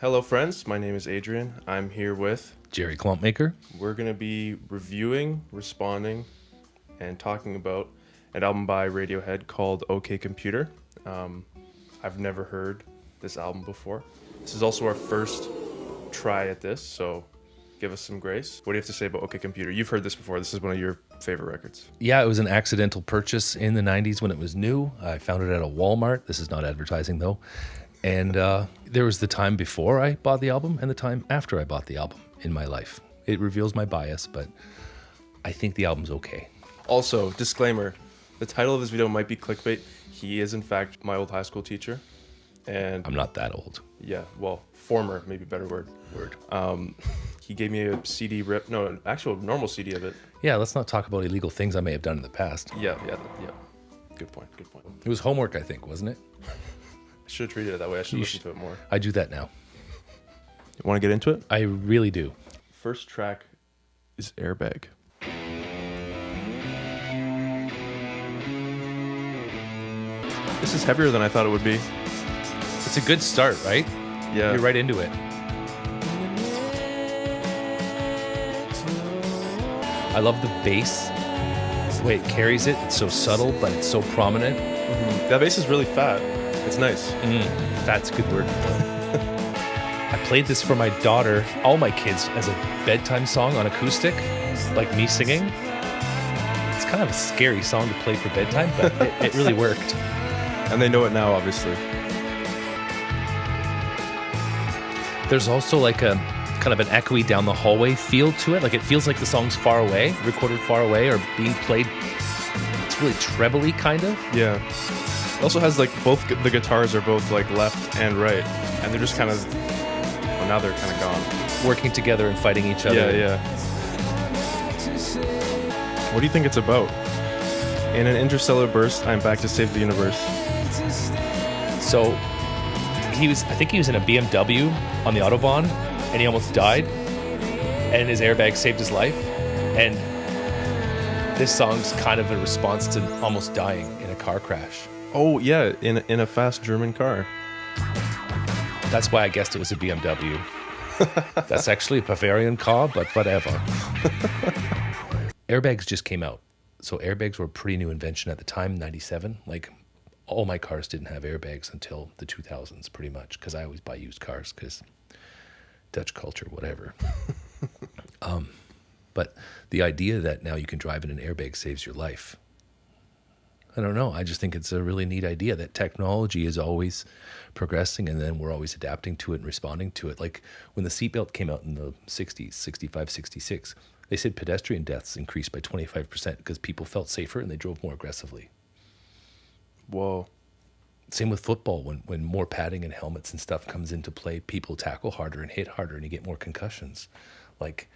Hello, friends. My name is Adrian. I'm here with... Jerry Klumpmaker. We're going to be reviewing, responding, and talking about an album by Radiohead called OK Computer. I've never heard this album before. This is also our first try at this, so give us some grace. What do you have to say about OK Computer? You've heard this before. This is one of your favorite records. Yeah, it was an accidental purchase in the 90s when it was new. I found it at a Walmart. This is not advertising, though. And there was the time before I bought the album and the time after I bought the album in my life. It reveals my bias, but I think the album's okay. Also, disclaimer, the title of this video might be clickbait. He is, in fact, my old high school teacher. And I'm not that old. yeah, well, former, maybe better word. He gave me a CD rip, no, an actual normal CD of it. Yeah, let's not talk about illegal things I may have done in the past. Yeah. Good point. It was homework, I think, wasn't it? I should have treated it that way. I should listen to it more. I do that now. You want to get into it? I really do. First track is Airbag. This is heavier than I thought it would be. It's a good start, right? Yeah. You're right into it. I love the bass, the way it carries it. It's so subtle, but it's so prominent. Mm-hmm. That bass is really fat. It's nice. That's a good word. I played this for my daughter, all my kids, as a bedtime song on acoustic, like me singing. It's kind of a scary song to play for bedtime, but it really worked. And they know it now, obviously. There's also like a kind of an echoey down the hallway feel to it. Like it feels like the song's far away, recorded far away, or being played. It's really trebly, kind of. Yeah. It also has like both the guitars are both like left and right, and they're just kind of, well, now they're kind of gone. Working together and fighting each other. Yeah. What do you think it's about? In an interstellar burst, I'm back to save the universe. So I think he was in a BMW on the Autobahn, and he almost died, and his airbag saved his life. And this song's kind of a response to almost dying in a car crash. Oh yeah, in a fast German car. That's why I guessed it was a BMW. That's actually a Bavarian car, but whatever. Airbags just came out. So airbags were a pretty new invention at the time, 97. Like, all my cars didn't have airbags until the 2000s, pretty much, because I always buy used cars, because Dutch culture, whatever. But the idea that now you can drive in an airbag saves your life, I don't know. I just think it's a really neat idea that technology is always progressing, and then we're always adapting to it and responding to it. Like when the seatbelt came out in the 60s, 65, 66, they said pedestrian deaths increased by 25% because people felt safer and they drove more aggressively. Whoa. Same with football. When more padding and helmets and stuff comes into play, people tackle harder and hit harder and you get more concussions. Like,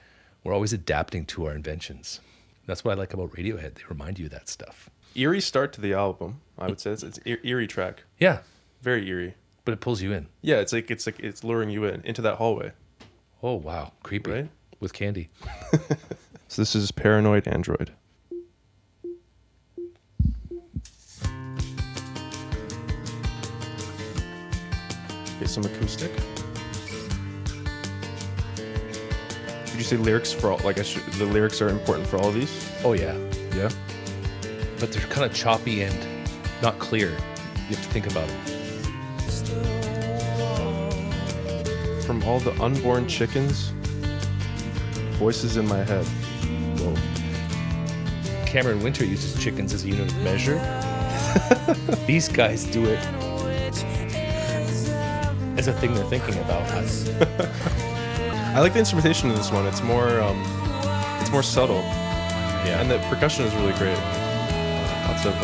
we're always adapting to our inventions. That's what I like about Radiohead. They remind you of that stuff. Eerie start to the album, I would say. It's eerie track. Yeah. Very eerie. But it pulls you in. Yeah, it's luring you into that hallway. Oh, wow. Creepy. Right? With candy. So this is Paranoid Android. Okay, some acoustic. Did you say lyrics for all? Like, the lyrics are important for all of these? Oh, yeah. Yeah. But they're kind of choppy and not clear. You have to think about it. From all the unborn chickens, voices in my head. Whoa. Cameron Winter uses chickens as a unit of measure. These guys do it as a thing they're thinking about. I like the instrumentation in this one. It's more subtle. Yeah. And the percussion is really great. Lots of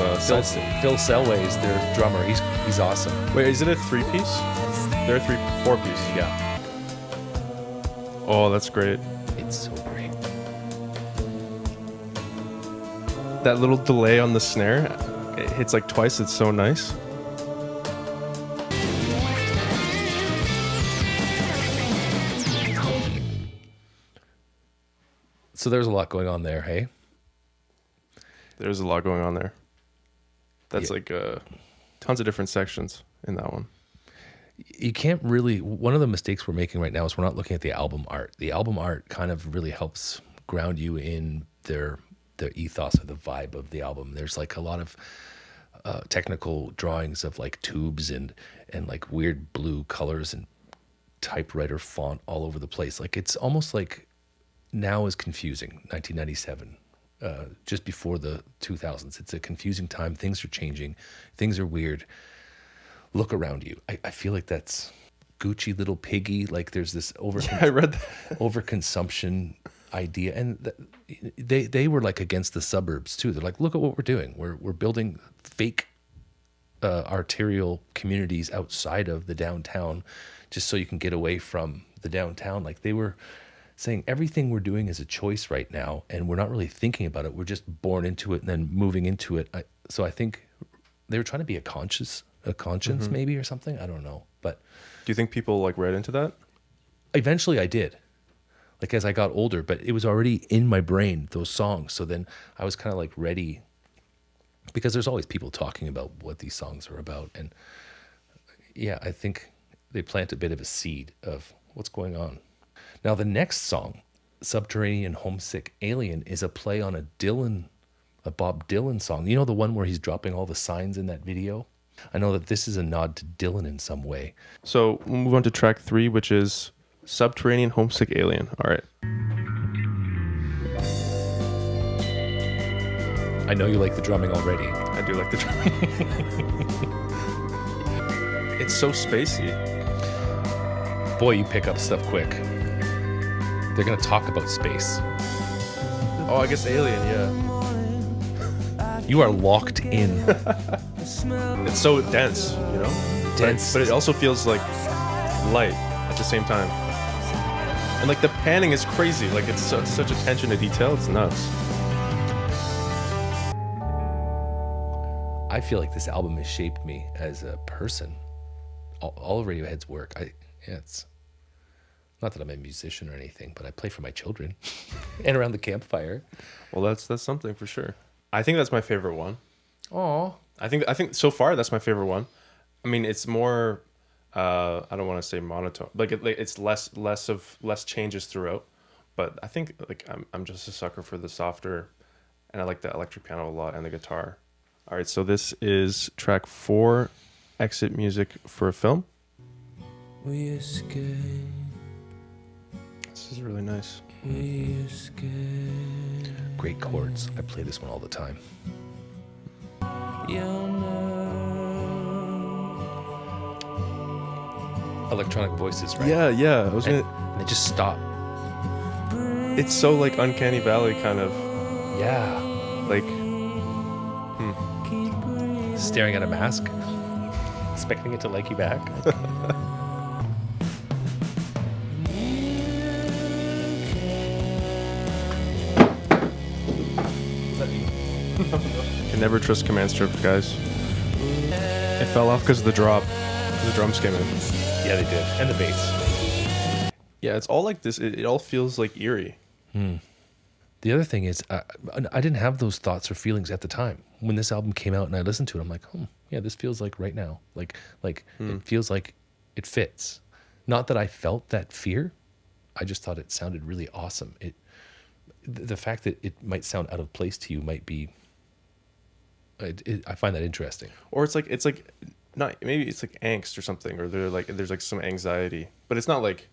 Phil Selway is their drummer. He's awesome. Wait, is it a 3-piece? They're a 4-piece. Yeah. Oh, that's great. It's so great. That little delay on the snare, it hits like twice. It's so nice. So there's a lot going on there, hey? There's a lot going on there. That's Yeah. like tons of different sections in that one. you can't really, one of the mistakes we're making right now is we're not looking at the album art. The album art kind of really helps ground you in their ethos or the vibe of the album. There's like a lot of technical drawings of like tubes and like weird blue colors and typewriter font all over the place. Like it's almost like now is confusing, 1997, just before the 2000s. It's a confusing time. Things are changing. Things are weird. Look around you. I feel like that's Gucci little piggy. Like there's this I read that. overconsumption idea. And they were like against the suburbs too. They're like, look at what we're doing. We're building fake arterial communities outside of the downtown just so you can get away from the downtown. Like they were saying everything we're doing is a choice right now, and we're not really thinking about it. We're just born into it and then moving into it. So I think they were trying to be a conscience maybe or something. I don't know. But Do you think people like read into that? eventually I did, like as I got older, but it was already in my brain, those songs. So then I was kind of like ready, because there's always people talking about what these songs are about. And yeah, I think they plant a bit of a seed of what's going on. Now the next song, Subterranean, Homesick, Alien, is a play on a Bob Dylan song. You know, the one where he's dropping all the signs in that video? I know that this is a nod to Dylan in some way. So we'll move on to track 3, which is Subterranean, Homesick, Alien. All right. I know you like the drumming already. I do like the drumming. It's so spacey. Boy, you pick up stuff quick. They're going to talk about space. Oh, I guess Alien, yeah. You are locked in. It's so dense, you know? Dense. But it also feels like light at the same time. And like the panning is crazy. Like it's such attention to detail. It's nuts. I feel like this album has shaped me as a person. All of Radiohead's work. It's not that I'm a musician or anything, but I play for my children and around the campfire. Well, that's something for sure. I think that's my favorite one. Aw. I think so far that's my favorite one. I mean, it's more. I don't want to say monotone. It's less changes throughout. But I think like I'm just a sucker for the softer, and I like the electric piano a lot and the guitar. All right, so this is track 4, exit music for a film. We escape. This is really nice. We escape. Great chords. I play this one all the time. Electronic voices, right? Yeah. And they just stop. It's so like Uncanny Valley kind of. Yeah. Like. Staring at a mask. Expecting it to like you back. Can never trust command strip, guys. It fell off because of the drop. The drums came in. Yeah, they did. And the bass. Yeah, it's all like this. It all feels like eerie. The other thing is, I didn't have those thoughts or feelings at the time. When this album came out and I listened to it, I'm like, yeah, this feels like right now. Like it feels like it fits. Not that I felt that fear. I just thought it sounded really awesome. The fact that it might sound out of place to you might be. I find that interesting. Or it's like not, maybe it's like angst or something, or there's like some anxiety, but it's not like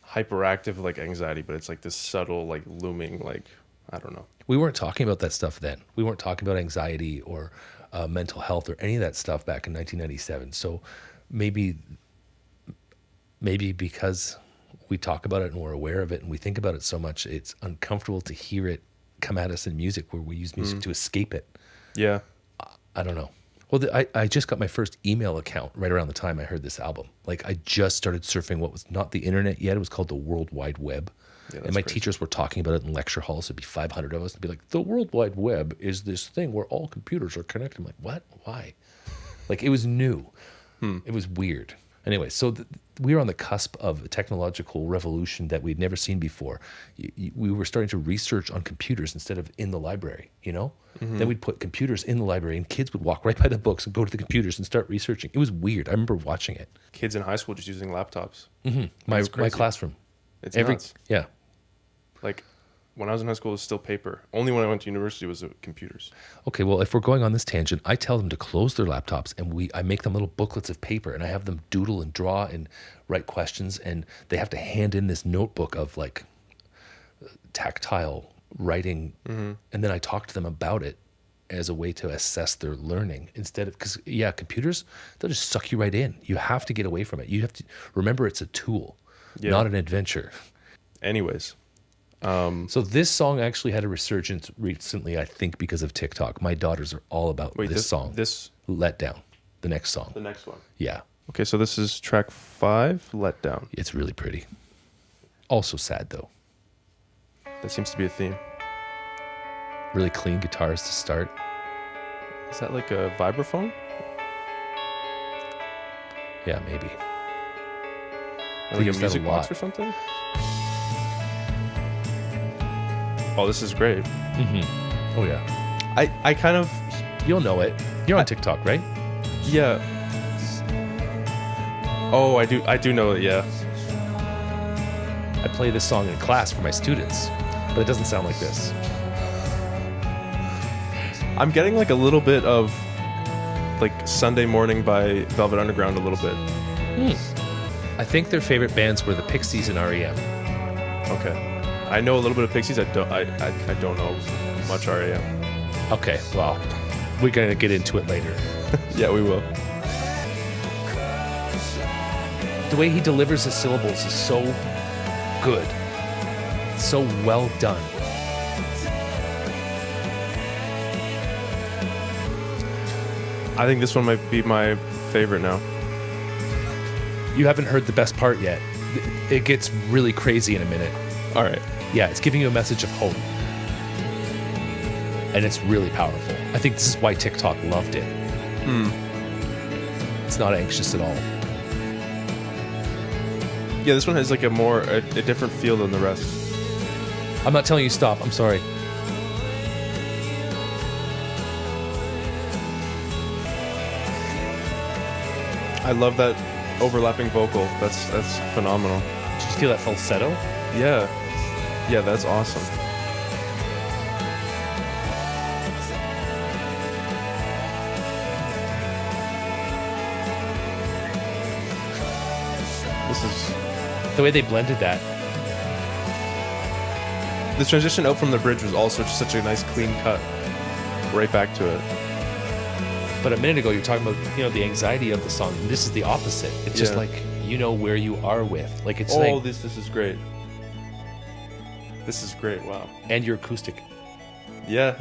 hyperactive like anxiety, but it's like this subtle like looming, like I don't know. We weren't talking about that stuff then. We weren't talking about anxiety or mental health or any of that stuff back in 1997. So maybe because we talk about it and we're aware of it and we think about it so much, it's uncomfortable to hear it come at us in music, where we use music to escape it. Yeah. I don't know. Well, I just got my first email account right around the time I heard this album. Like I just started surfing what was not the internet yet. It was called the World Wide Web. Yeah, and my crazy. Teachers were talking about it in lecture halls. There'd be 500 of us. They'd be like, the World Wide Web is this thing where all computers are connected. I'm like, what? Why? Like it was new. It was weird. Anyway, so we were on the cusp of a technological revolution that we'd never seen before. We were starting to research on computers instead of in the library, you know? Then we'd put computers in the library and kids would walk right by the books and go to the computers and start researching. It was weird. I remember watching it. Kids in high school just using laptops. My crazy. classroom. It's nuts. Yeah. Like when I was in high school, it was still paper. Only when I went to university was computers. Okay, well, if we're going on this tangent, I tell them to close their laptops and I make them little booklets of paper and I have them doodle and draw and write questions, and they have to hand in this notebook of like tactile writing, and then I talk to them about it as a way to assess their learning instead of, because computers, they'll just suck you right in. You have to get away from it. You have to remember it's a tool, not an adventure. Anyways. So this song actually had a resurgence recently, I think, because of TikTok. My daughters are all about this song. This Let Down, the next song. the next one. Yeah, Okay, so this is track 5, Let Down. it's really pretty. Also sad, though. That seems to be a theme. Really clean guitars to start. Is that like a vibraphone? Yeah, maybe. Or like a use that a music box lot. or something? Oh, this is great. Oh, yeah. I kind of, You'll know it. You're on TikTok, right? yeah. Oh, I do know it, yeah. I play this song in class for my students, but it doesn't sound like this. I'm getting like a little bit of like Sunday Morning by Velvet Underground a little bit. I think their favorite bands were the Pixies and REM. Okay. I know a little bit of Pixies. I don't know much REM. Okay, well, we're going to get into it later. Yeah, we will. The way he delivers his syllables is so good. So well done. I think this one might be my favorite now. You haven't heard the best part yet. It gets really crazy in a minute. All right. Yeah, it's giving you a message of hope. And it's really powerful. I think this is why TikTok loved it. It's not anxious at all. Yeah, this one has like a different feel than the rest. I'm not telling you stop. I'm sorry. I love that overlapping vocal. That's phenomenal. Did you feel that falsetto? Yeah. Yeah, that's awesome. This is The way they blended that. the transition out from the bridge was also just such a nice clean cut. Right back to it. But a minute ago, you were talking about, the anxiety of the song. And this is the opposite. It's just Yeah. like, you know where you are with. Like, it's like, this is great. This is great. Wow. and your acoustic. Yeah.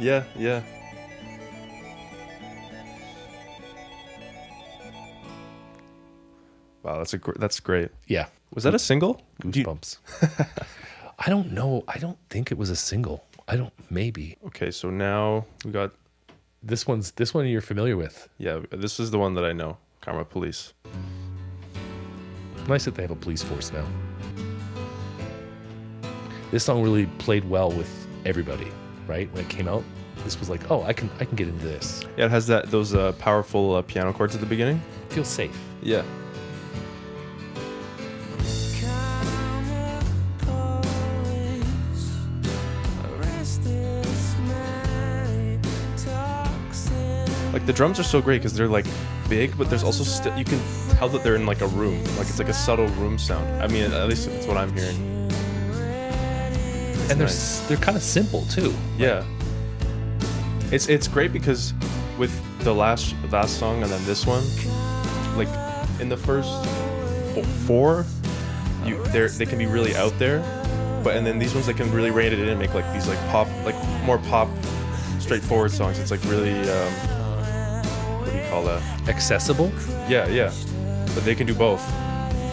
Wow, that's great. Yeah. Was that a single? Do you- Goosebumps. I don't know. I don't think it was a single. Maybe. Okay, so now we got This one you're familiar with. this is the one that I know. Karma Police. Nice that they have a police force now. This song really played well with everybody, right? When it came out, this was like, oh, I can get into this. Yeah, it has those powerful piano chords at the beginning. Feels safe. Yeah. Like the drums are so great because they're like big, but there's also you can tell that they're in like a room. Like it's like a subtle room sound. I mean, at least that's what I'm hearing. And nice. they're kind of simple too. Yeah. It's great because with the last song and then this one, like in the first four, they can be really out there, and then these ones they can really rein it in and make like these like pop, like more pop, straightforward songs. It's like really what do you call that? Accessible. Yeah. But they can do both,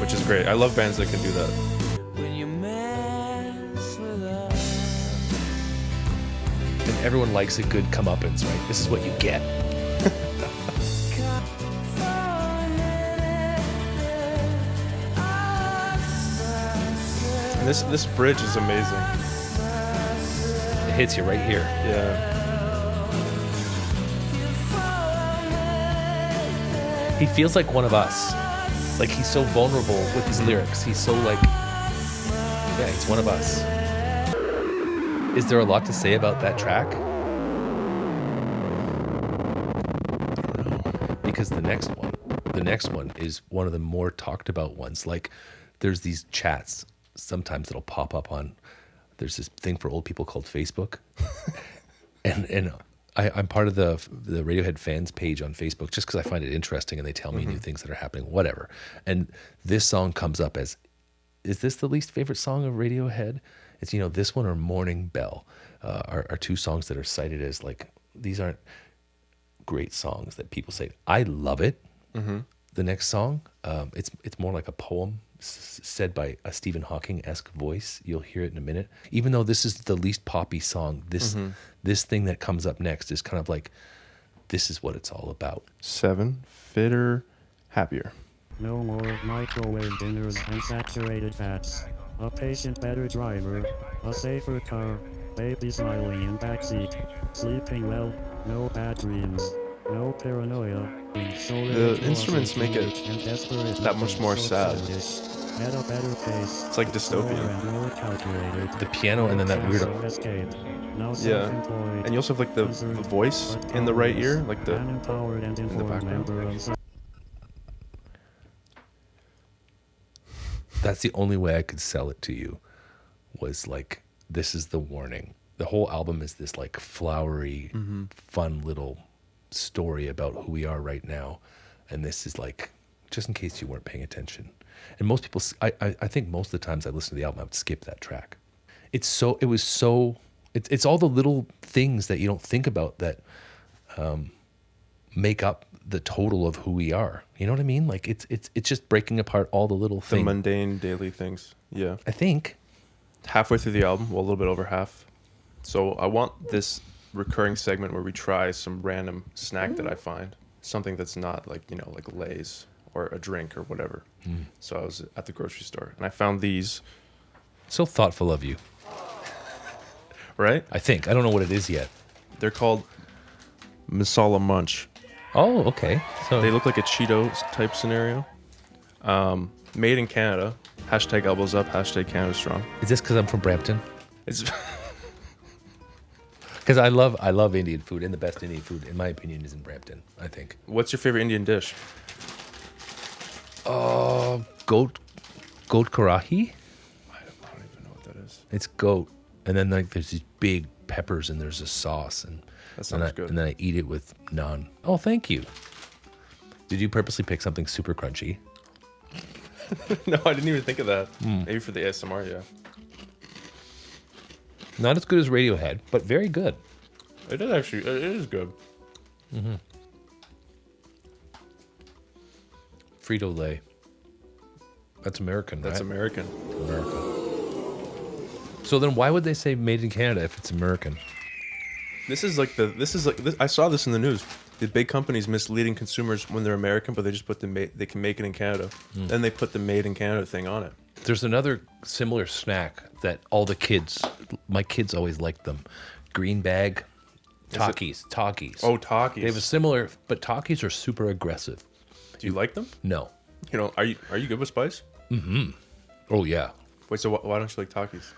which is great. I love bands that can do that. And everyone likes a good comeuppance, right? This is what you get. This bridge is amazing. It hits you right here. Yeah. He feels like one of us. Like he's so vulnerable with his lyrics. He's so like, yeah, he's one of us. Is there a lot to say about that track? I don't know. Because the next one is one of the more talked about ones. Like there's these chats sometimes that'll pop up on, there's this thing for old people called Facebook. and I'm part of the Radiohead fans page on Facebook just because I find it interesting and they tell me new things that are happening, whatever. And this song comes up as, is this the least favorite song of Radiohead? It's, this one or Morning Bell are two songs that are cited as like, these aren't great songs that people say. I love it. Mm-hmm. The next song, it's more like a poem said by a Stephen Hawking-esque voice. You'll hear it in a minute. Even though this is the least poppy song, this thing that comes up next is kind of like, this is what it's all about. 7, Fitter, Happier. No more microwave dinners and saturated fats. A patient better driver, a safer car, baby smiling in backseat, sleeping well, no bad dreams, no paranoia. The instruments make it that much more sad. At a better pace, It's like dystopian. more calculated. The piano and then that weird... Escape. Now Yeah. self-employed, And you also have like the voice in the right ear, like the an empowered and the informed background. member of That's the only way I could sell it to you, was like, this is the warning. The whole album is this like flowery, fun little story about who we are right now. And this is like, just in case you weren't paying attention. And most people, I think most of the times I listen to the album, I would skip that track. It's all the little things that you don't think about that make up the total of who we are. You know what I mean? Like it's just breaking apart all the little the things. mundane daily things. Yeah. I think. Halfway through the album, well, a little bit over half. So I want this recurring segment where we try some random snack that I find, something that's not like, like Lay's or a drink or whatever. So I was at the grocery store and I found these, So thoughtful of you. right? I think. I don't know what it is yet. They're called Masala Munch. Oh, okay. So They look like a Cheetos type scenario. Made in Canada. Hashtag elbows up, hashtag Canada strong. is this because I'm from Brampton? It's Because I love Indian food, and the best Indian food, in my opinion, is in Brampton, I think. What's your favorite Indian dish? Goat karahi? I don't even know what that is. It's goat. And then like there's these big peppers and there's a sauce. And That sounds good. And then I eat it with naan. Oh, thank you. Did you purposely pick something super crunchy? No, I didn't even think of that. Maybe for the ASMR, yeah. Not as good as Radiohead, but very good. It is actually, it is good. Frito-Lay. That's American, That's right? American. America. So then why would they say made in Canada if it's American? I saw this in the news. The big companies misleading consumers when they're American, but they just put they can make it in Canada. Then they put the made in Canada thing on it. There's another similar snack that all the kids, my kids always liked them. Green bag, Takis. Oh, Takis. They have a similar, but Takis are super aggressive. Do you like them? No. Are you good with spice? Oh yeah. Wait, so why don't you like Takis?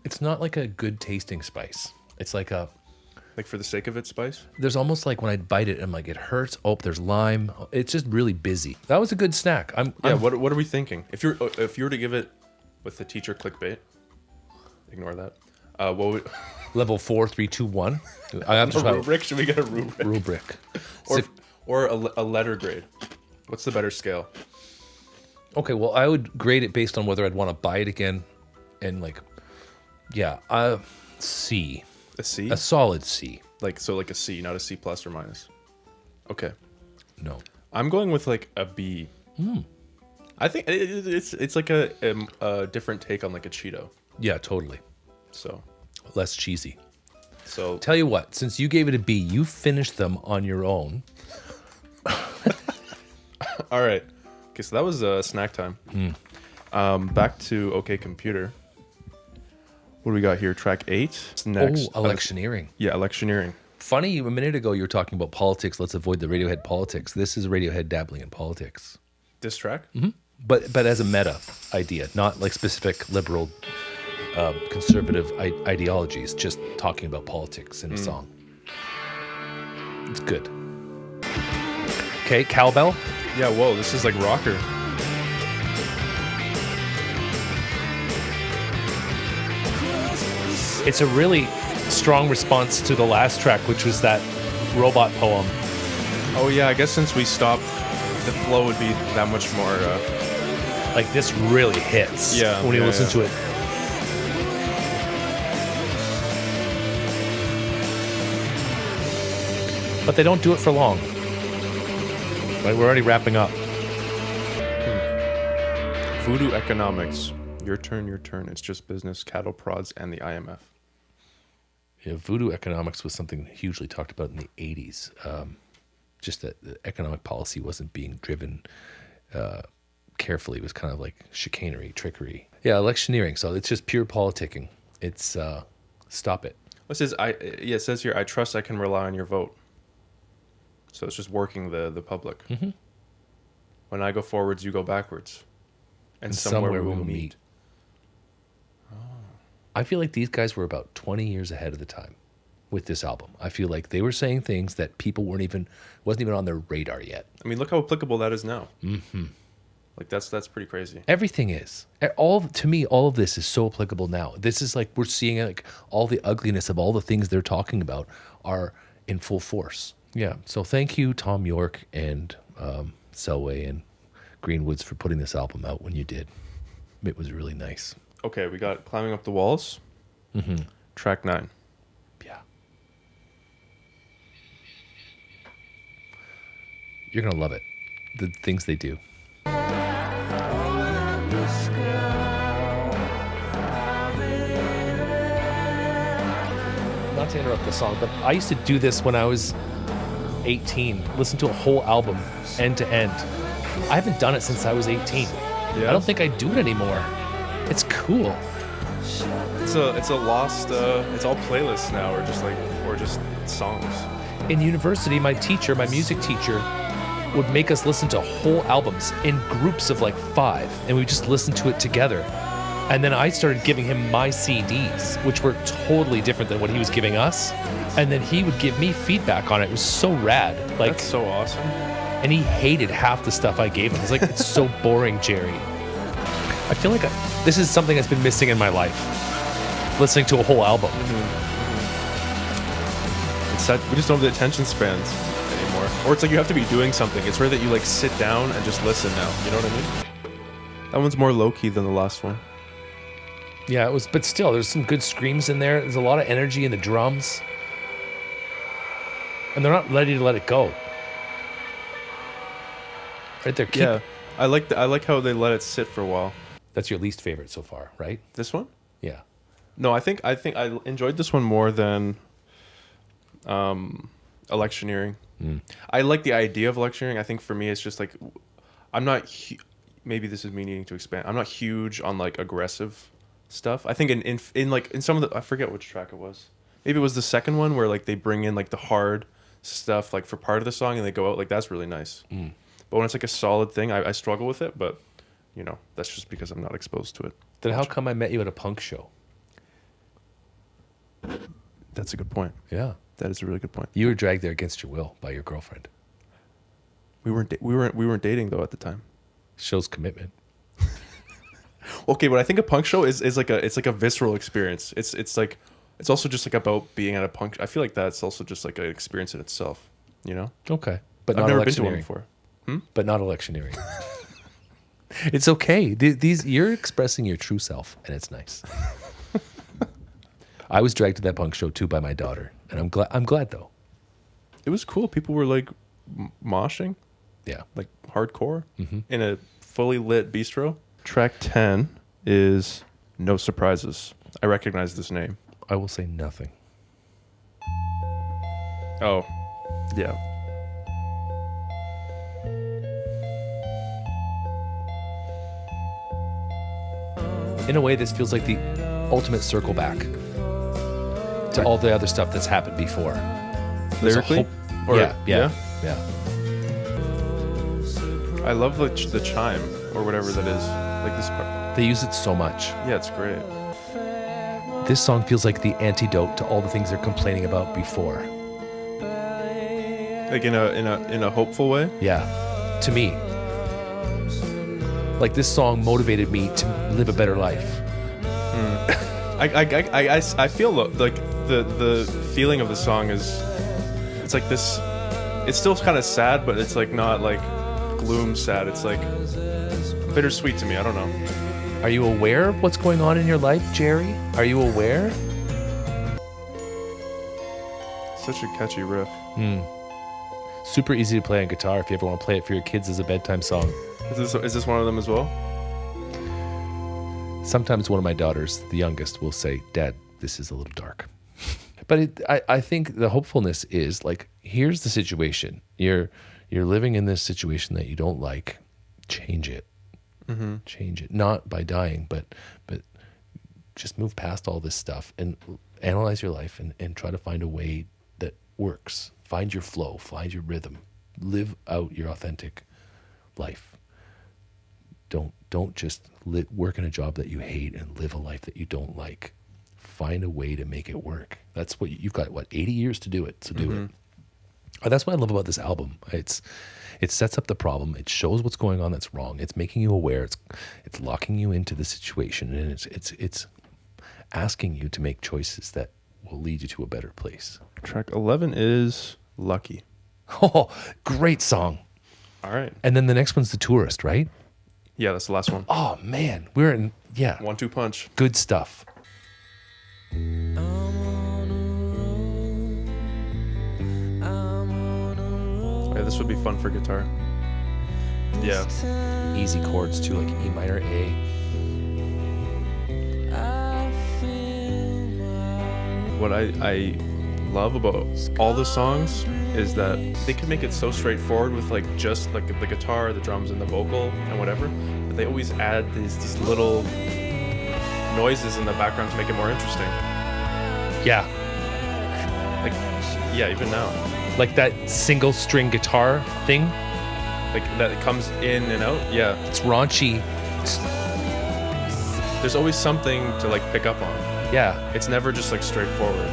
It's not like a good tasting spice. It's like Like for the sake of it, spice? there's almost like when I bite it, I'm like, it hurts. Oh, there's lime. It's just really busy. That was a good snack. What are we thinking? If you were to give it with the teacher clickbait, ignore that. What would Level 4, 3, 2, 1. I have to a try rubric? Should we get a rubric? rubric. Or a letter grade? What's the better scale? Okay, well, I would grade it based on whether I'd want to buy it again, and like, yeah, C, A C? a solid C. Like a C, not a C plus or minus. Okay. No, I'm going with like a B. I think it's like a different take on like a Cheeto. yeah, totally. So Less cheesy. so Tell you what, since you gave it a B, you finished them on your own. all right. Okay, so that was snack time. Back to OK Computer. What do we got here? Track 8. Next. Electioneering. Yeah, Electioneering. Funny, a minute ago you were talking about politics. Let's avoid the Radiohead politics. This is Radiohead dabbling in politics. This track? Mm-hmm. But as a meta idea, not like specific liberal, conservative ideologies, just talking about politics in a song. It's good. Okay, cowbell. Yeah, whoa, this is like rocker. It's a really strong response to the last track, which was that robot poem. Oh yeah, I guess since we stopped, the flow would be that much more... Like this really hits when you listen to it. But they don't do it for long. Like we're already wrapping up. Voodoo economics. Your turn, your turn. It's just business, cattle prods, and the IMF. Yeah, voodoo economics was something hugely talked about in the 80s. Just that the economic policy wasn't being driven carefully. It was kind of like chicanery, trickery. Yeah, electioneering. So it's just pure politicking. It's stop it. It says, it says here, I trust I can rely on your vote. So it's just working the public. Mm-hmm. When I go forwards, you go backwards. And somewhere we will meet. I feel like these guys were about 20 years ahead of the time with this album. I feel like they were saying things that people wasn't even on their radar yet. I mean, look how applicable that is now. Mm-hmm. Like that's pretty crazy. Everything is. To me, all of this is so applicable now. This is like we're seeing like all the ugliness of all the things they're talking about are in full force. Yeah. So thank you, Tom York and Selway and Greenwoods for putting this album out when you did. It was really nice. Okay, we got Climbing Up the Walls. Mm-hmm. Track 9. Yeah. You're going to love it. The things they do. Not to interrupt the song, but I used to do this when I was 18. Listen to a whole album end to end. I haven't done it since I was 18. Yeah. I don't think I do it anymore. It's cool. It's a lost. It's all playlists now, or just songs. In university, my music teacher, would make us listen to whole albums in groups of like 5, and we just listen to it together. And then I started giving him my CDs, which were totally different than what he was giving us. And then he would give me feedback on it. It was so rad. Like, that's so awesome. And he hated half the stuff I gave him. He's like, it's so boring, Jerry. I feel like this is something that's been missing in my life. Listening to a whole album. It's that we just don't have the attention spans anymore. Or it's like you have to be doing something. It's rare that you like sit down and just listen now. You know what I mean? That one's more low-key than the last one. Yeah, it was, but still, there's some good screams in there. There's a lot of energy in the drums. And they're not ready to let it go. Right there. Yeah, I like how they let it sit for a while. That's your least favorite so far, right? This one? Yeah. No, I think I enjoyed this one more than Electioneering. I like the idea of Electioneering. I think for me it's just like I'm not maybe this is me needing to expand. I'm not huge on like aggressive stuff. I think in some of the, I forget which track it was. Maybe it was the second one where like they bring in like the hard stuff like for part of the song and they go out, like that's really nice. But when it's like a solid thing, I struggle with it, but you know, that's just because I'm not exposed to it. Then how come I met you at a punk show? That's a good point. Yeah. That is a really good point. You were dragged there against your will by your girlfriend. We weren't dating though at the time. Shows commitment. Okay, but I think a punk show is like a visceral experience. It's also just like about being at a punk. I feel like that's also just like an experience in itself. You know? Okay, but I've not never been to one electioneering. before. But not electioneering. It's okay. These you're expressing your true self, and it's nice. I was dragged to that punk show too by my daughter, and I'm glad though. It was cool. People were like moshing. Yeah, like hardcore in a fully lit bistro. Track 10 is No Surprises. I recognize this name. I will say nothing. Oh, yeah. In a way, this feels like the ultimate circle back to all the other stuff that's happened before. There's a Lyrically? whole- Or- yeah. I love the chime or whatever that is. Like this part. They use it so much. Yeah, it's great. This song feels like the antidote to all the things they're complaining about before. Like in a hopeful way. Yeah, to me. Like this song motivated me to live a better life. I feel like the feeling of the song is, it's like this, it's still kind of sad, but it's like not like gloom sad. It's like bittersweet to me. I don't know. Are you aware of what's going on in your life, Jerry? Are you aware? Such a catchy riff. Super easy to play on guitar if you ever want to play it for your kids as a bedtime song. Is this one of them as well? Sometimes one of my daughters, the youngest, will say, "Dad, this is a little dark." But I think the hopefulness is like, here's the situation. You're living in this situation that you don't like. Change it. Change it. Not by dying, but just move past all this stuff and analyze your life and try to find a way that works. Find your flow. Find your rhythm. Live out your authentic life. Don't just work in a job that you hate and live a life that you don't like. Find a way to make it work. That's what you've got. 80 years to do it. So do it. Oh, that's what I love about this album. It sets up the problem. It shows what's going on that's wrong. It's making you aware. It's locking you into the situation, and it's asking you to make choices that will lead you to a better place. Track 11 is Lucky. Oh, great song. All right. And then the next one's The Tourist, right? Yeah, that's the last one. Oh man, we're in 1-2 punch. good stuff. Yeah, this would be fun for guitar. Yeah. Easy chords too, like E minor, A. What I love about all the songs is that they can make it so straightforward with like just like the guitar, the drums, and the vocal and whatever, but they always add these little noises in the background to make it more interesting. Yeah, Like, yeah, even now, like that single string guitar thing. like that it comes in and out. Yeah, It's raunchy. there's always something to like pick up on. Yeah, It's never just like straightforward.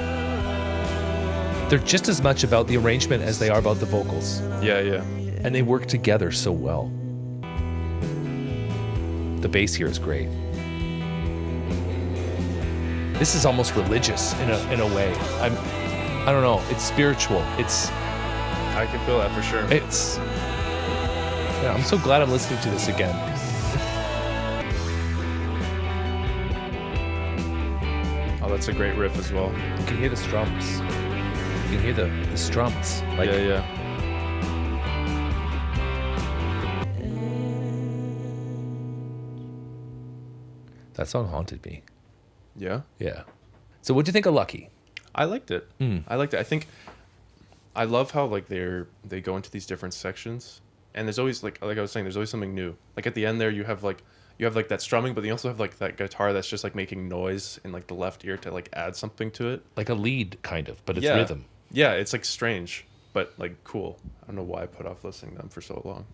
they're just as much about the arrangement as they are about the vocals, Yeah, yeah. and they work together so well. The bass here is great. This is almost religious in a way. I don't know. It's spiritual. I can feel that for sure. Yeah, I'm so glad I'm listening to this again. Oh, that's a great riff as well. You can hear the strums. You can hear the strums. Like, Yeah, yeah. that song haunted me. Yeah. Yeah. So what'd you think of Lucky? I liked it. I liked it. I think I love how like they go into these different sections, and there's always like I was saying, there's always something new. Like at the end there, you have like that strumming, but you also have like that guitar that's just like making noise in like the left ear to like add something to it. Like a lead, kind of, but it's Yeah. rhythm. Yeah, it's like strange, but like cool. I don't know why I put off listening to them for so long.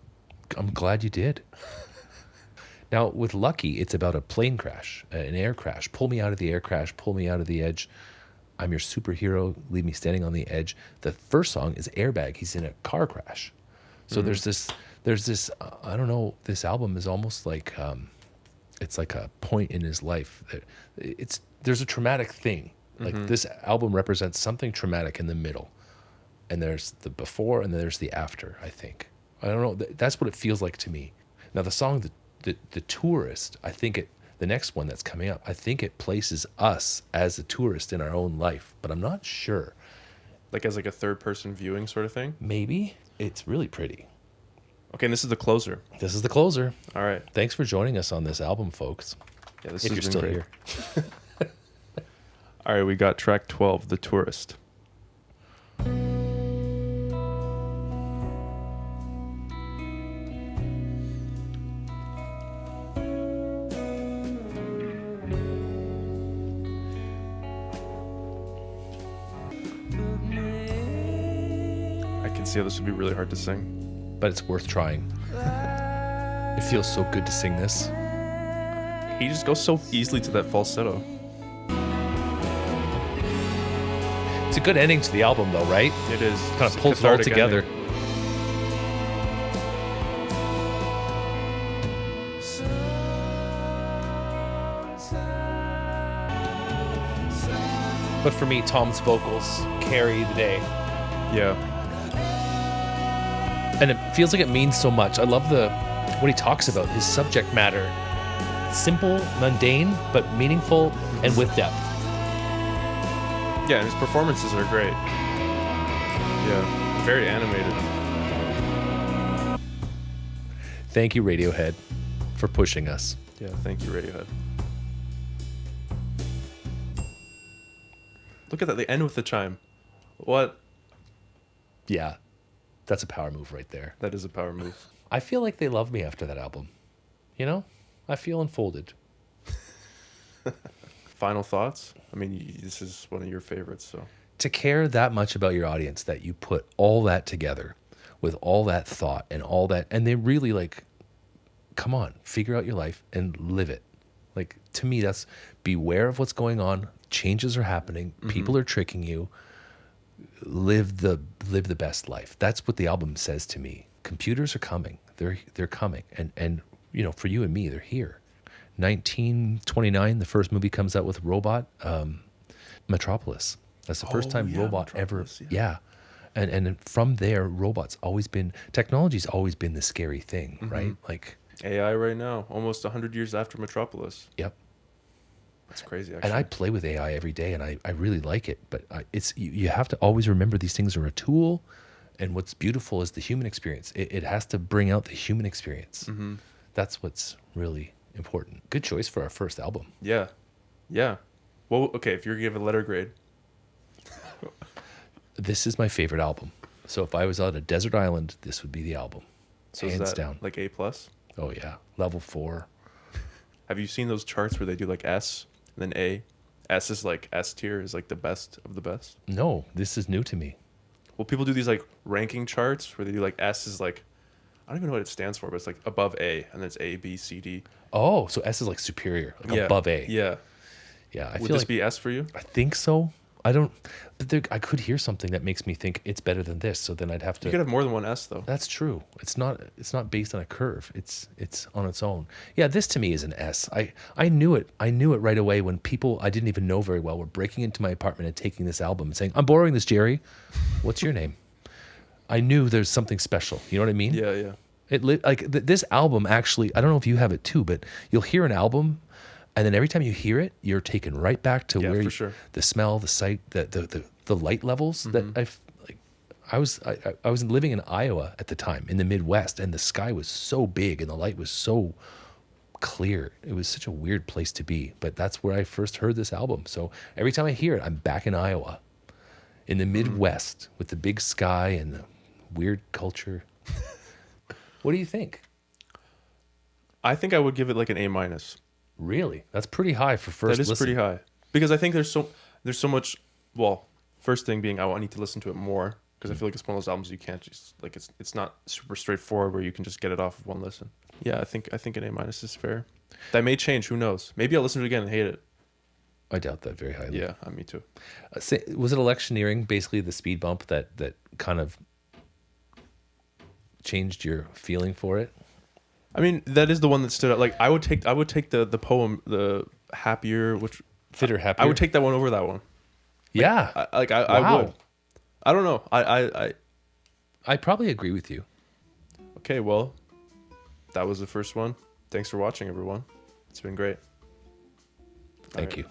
I'm glad you did. Now, with Lucky, it's about a plane crash, an air crash. Pull me out of the air crash, pull me out of the edge. I'm your superhero, leave me standing on the edge. The first song is Airbag. He's in a car crash. So there's this, I don't know, this album is almost like, it's like a point in his life. There's a traumatic thing. Like this album represents something traumatic in the middle. And there's the before and then there's the after, I think. I don't know. That's what it feels like to me. Now, the song, the Tourist, I think the next one that's coming up, I think it places us as a tourist in our own life, but I'm not sure. Like as like a third person viewing sort of thing. Maybe. It's really pretty. Okay, and this is the closer. This is the closer. All right. Thanks for joining us on this album, folks. Yeah, this If has you're been still great. here. All right, we got track 12, The Tourist. can see how this would be really hard to sing. but it's worth trying. It feels so good to sing this. He just goes so easily to that falsetto. It's a good ending to the album, though, right? It is. Kind It's of a pulls it all cathartic together. ending. But for me, Tom's vocals carry the day. Yeah. And it feels like it means so much. I love what he talks about, his subject matter. Simple, mundane, but meaningful and with depth. Yeah, and his performances are great. Yeah, very animated. Thank you, Radiohead, for pushing us. Yeah, thank you, Radiohead. Look at that, they end with the chime. What? Yeah, that's a power move right there. That is a power move. I feel like they love me after that album. You know? I feel enfolded. Final thoughts? I mean, this is one of your favorites, so. To care that much about your audience that you put all that together with all that thought and all that, and they really like, come on, figure out your life and live it. Like, to me, that's beware of what's going on. Changes are happening. People are tricking you. Live the best life. That's what the album says to me. Computers are coming. They're coming. And you know, for you and me, they're here. 1929, the first movie comes out with Robot, Metropolis. That's the first time Robot ever. Metropolis, Yeah. And from there, technology's always been the scary thing, right? Like AI right now, almost 100 years after Metropolis. Yep. That's crazy, actually. And I play with AI every day, and I really like it. But you have to always remember these things are a tool, and what's beautiful is the human experience. It has to bring out the human experience. That's what's really important. Good choice for our first album. Yeah. Yeah. Well, okay, if you're going to give a letter grade. This is my favorite album. So if I was on a desert island, this would be the album. So Hands is that down. like A+? Oh, yeah. Level 4. Have you seen those charts where they do like S, and then A? S is like S tier, is like the best of the best. No, this is new to me. Well, people do these like ranking charts where they do like S is like, I don't even know what it stands for, but it's like above A, and then it's A, B, C, D. Oh, so S is like superior, like Yeah. above A. Yeah. Yeah, I Would feel this like be S for you? I think so. I don't, but I could hear something that makes me think it's better than this. So then I'd have to. You could have more than one S though. That's true. It's not based on a curve. It's on its own. Yeah, this to me is an S. I knew it. I knew it right away when people I didn't even know very well were breaking into my apartment and taking this album and saying, "I'm borrowing this, Jerry. What's your name?" I knew there's something special. You know what I mean? Yeah, yeah. This album actually. I don't know if you have it too, but you'll hear an album, and then every time you hear it, you're taken right back to where for sure. the smell, the sight, the light levels that I was living in Iowa at the time in the Midwest, and the sky was so big and the light was so clear. It was such a weird place to be, but that's where I first heard this album. So every time I hear it, I'm back in Iowa, in the Midwest with the big sky and the weird culture. What do you think? I think I would give it like an A-. Really? That's pretty high for first That is listen. pretty high. Because I think there's so much, well, first thing being I need to listen to it more because I feel like it's one of those albums you can't just like it's not super straightforward where you can just get it off of one listen. Yeah, I think an A- is fair. That may change, who knows? Maybe I'll listen to it again and hate it. I doubt that very highly. Yeah, me too. Was it Electioneering, basically the speed bump that kind of changed your feeling for it? I mean, that is the one that stood out. Like I would take the poem, the Happier, which Fitter, Happier? I would take that one over that one. Yeah. I Wow. would. I don't know. I probably agree with you. Okay, well, that was the first one. Thanks for watching, everyone. It's been great. Thank All right. you.